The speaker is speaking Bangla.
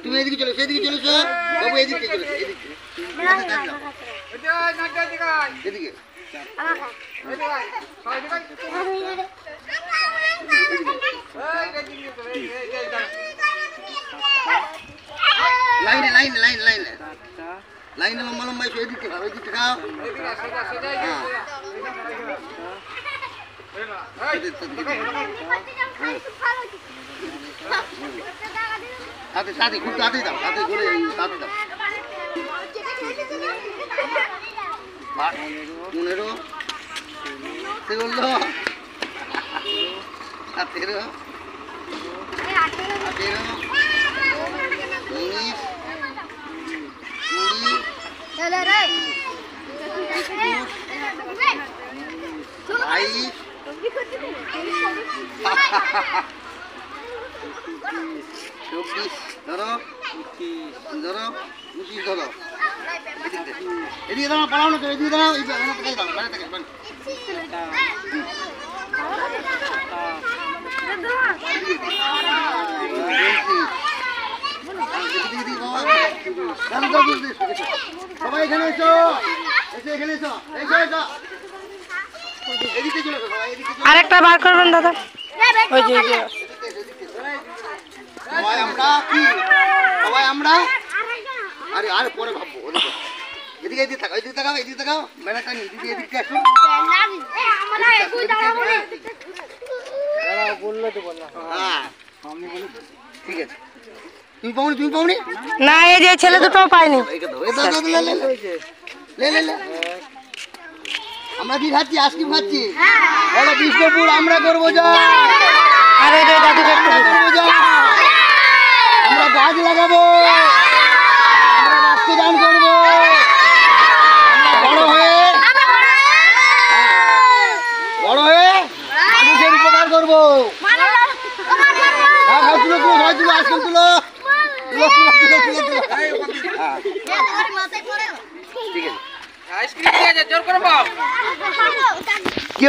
তুমি এদিকে চলো, সেদিকে চলে এসো বাবু, এদিকে চলে এসো, এদিকে এদিকে লাইনে লাইনে লাইনে লাইনে লাইনে লম্বা লম্বা এসো, এদিকে খাও, এদিকে খাও। হাতে সাথে খুব তাড়াতাড়ি দাও, হাতে গলে তাড়াতাড়ি দাও। 15 16 17 18 19 20 ধরো, 25 ধরো। এদিকে দাঁড়াও, পালাও না তো, এদিকে দাঁড়াও, এই থেকে দাঁড়াও, বাইরে থেকে সবাই এখানে এসো, এখানে এসো, এসো এসো, এদিকে চলে এসো সবাই, এদিকে চলে। আরেকটা বার করবেন দাদা, ওই যে সবাই আমরা কি, সবাই আমরা, আরে আরে পরে ভাববো। এদিকে এদিকে থাকাও, এদিকে থাকাও, এদিকে থাকাও, মেলাটা নিয়ে এদিকে এদিকে আসো। হ্যাঁ ঠিক আছে। তুমি পাওনি, তুমি পাওনি না, এই যে ছেলে দুটো পাইনি। আমরা কি খাচ্ছি, আইসক্রিম খাচ্ছি, বলো বিষ্ণুপুর আমরা করবো যা, আর এই যে দাদু আমরা গাছ লাগাবো, আমরা রক্তদান করবো, বড় হয়ে মানুষের উপকার করবো। তুলো তুলো, সবাই তুলো, আইসক্রিম তুলো, ঠিক আছে।